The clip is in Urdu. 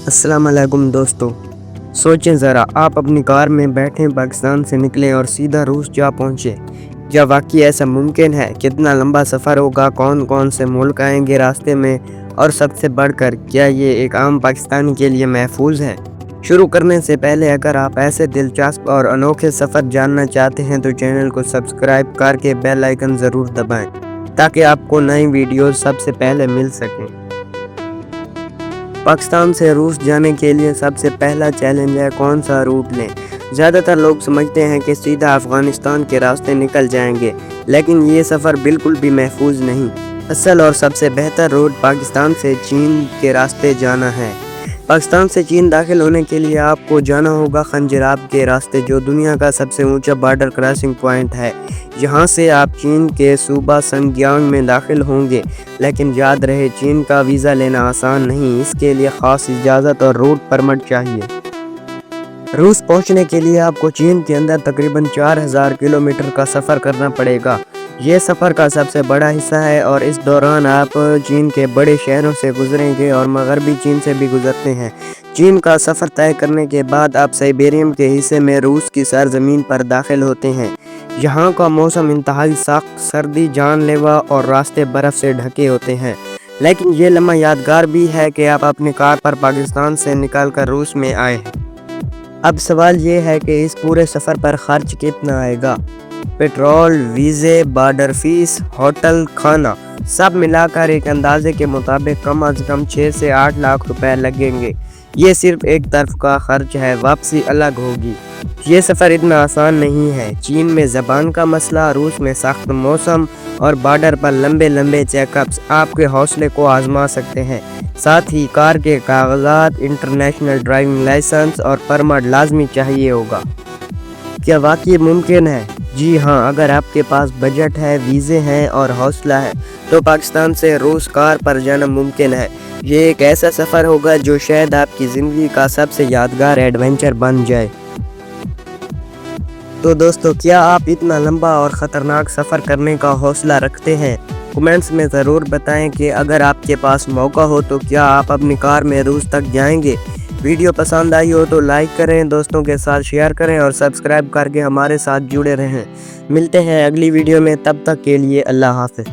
السلام علیکم دوستو، سوچیں ذرا، آپ اپنی کار میں بیٹھیں، پاکستان سے نکلیں اور سیدھا روس جا پہنچیں۔ کیا واقعی ایسا ممکن ہے؟ کتنا لمبا سفر ہوگا، کون کون سے ملک آئیں گے راستے میں، اور سب سے بڑھ کر کیا یہ ایک عام پاکستانی کے لیے محفوظ ہے؟ شروع کرنے سے پہلے اگر آپ ایسے دلچسپ اور انوکھے سفر جاننا چاہتے ہیں تو چینل کو سبسکرائب کر کے بیل آئیکن ضرور دبائیں تاکہ آپ کو نئی ویڈیوز سب سے پہلے مل سکیں۔ پاکستان سے روس جانے کے لیے سب سے پہلا چیلنج ہے کون سا روٹ لیں۔ زیادہ تر لوگ سمجھتے ہیں کہ سیدھا افغانستان کے راستے نکل جائیں گے، لیکن یہ سفر بالکل بھی محفوظ نہیں۔ اصل اور سب سے بہتر روٹ پاکستان سے چین کے راستے جانا ہے۔ پاکستان سے چین داخل ہونے کے لیے آپ کو جانا ہوگا خنجراب کے راستے، جو دنیا کا سب سے اونچا بارڈر کراسنگ پوائنٹ ہے۔ یہاں سے آپ چین کے صوبہ سنکیانگ میں داخل ہوں گے، لیکن یاد رہے چین کا ویزا لینا آسان نہیں، اس کے لیے خاص اجازت اور روٹ پرمٹ چاہیے۔ روس پہنچنے کے لیے آپ کو چین کے اندر تقریباً 4000 کلومیٹر کا سفر کرنا پڑے گا۔ یہ سفر کا سب سے بڑا حصہ ہے اور اس دوران آپ چین کے بڑے شہروں سے گزریں گے اور مغربی چین سے بھی گزرتے ہیں۔ چین کا سفر طے کرنے کے بعد آپ سائبیریم کے حصے میں روس کی سرزمین پر داخل ہوتے ہیں۔ یہاں کا موسم انتہائی سخت، سردی جان لیوا اور راستے برف سے ڈھکے ہوتے ہیں، لیکن یہ لمحہ یادگار بھی ہے کہ آپ اپنی کار پر پاکستان سے نکل کر روس میں آئے ہیں۔ اب سوال یہ ہے کہ اس پورے سفر پر خرچ کتنا آئے گا؟ پیٹرول، ویزے، بارڈر فیس، ہوٹل، کھانا، سب ملا کر ایک اندازے کے مطابق کم از کم 6 سے 8 لاکھ روپے لگیں گے۔ یہ صرف ایک طرف کا خرچ ہے، واپسی الگ ہوگی۔ یہ سفر اتنا آسان نہیں ہے۔ چین میں زبان کا مسئلہ، روس میں سخت موسم اور بارڈر پر لمبے چیک اپس آپ کے حوصلے کو آزما سکتے ہیں۔ ساتھ ہی کار کے کاغذات، انٹرنیشنل ڈرائیونگ لائسنس اور پرمٹ لازمی چاہیے ہوگا۔ کیا واقعی ممکن ہے؟ جی ہاں، اگر آپ کے پاس بجٹ ہے، ویزے ہیں اور حوصلہ ہے تو پاکستان سے روس کار پر جانا ممکن ہے۔ یہ ایک ایسا سفر ہوگا جو شاید آپ کی زندگی کا سب سے یادگار ایڈونچر بن جائے۔ تو دوستو، کیا آپ اتنا لمبا اور خطرناک سفر کرنے کا حوصلہ رکھتے ہیں؟ کمنٹس میں ضرور بتائیں کہ اگر آپ کے پاس موقع ہو تو کیا آپ اپنی کار میں روس تک جائیں گے؟ ویڈیو پسند آئی ہو تو لائک کریں، دوستوں کے ساتھ شیئر کریں اور سبسکرائب کر کے ہمارے ساتھ جڑے رہیں۔ ملتے ہیں اگلی ویڈیو میں، تب تک کے لیے اللہ حافظ۔